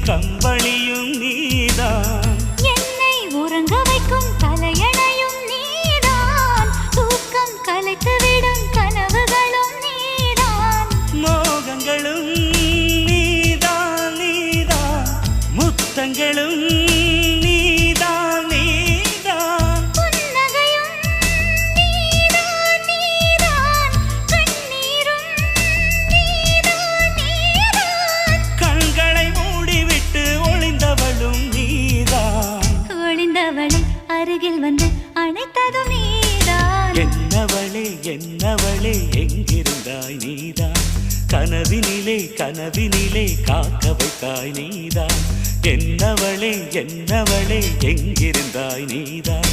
கம்பளியும் நீதான், என்னை உறங்க வைக்கும் தலையணையும் நீதான், தூக்கம் கலைத்துவிடும் கனவுகளும் நீதான், மோகங்களும் நீதான் நீதான், முத்தங்களும் நீதான் நீதான், புன்னகையும் நீதான் நீதான், கண்ணீரும் நீதான் நீதான், கண்களை மூடிவிட்டு ஒளிந்தவளும் நீதான், ஒளிந்தவளை அருகில் வந்து அணைத்ததும் நீதான், என்னவளே என்னவளே எங்கிருந்தாய் நீதான், கனவினிலே கனவினிலே காக்க வைத்தாய் நீதான், என்னவளே என்னவளே எங்கிருந்தாய் நீதான்.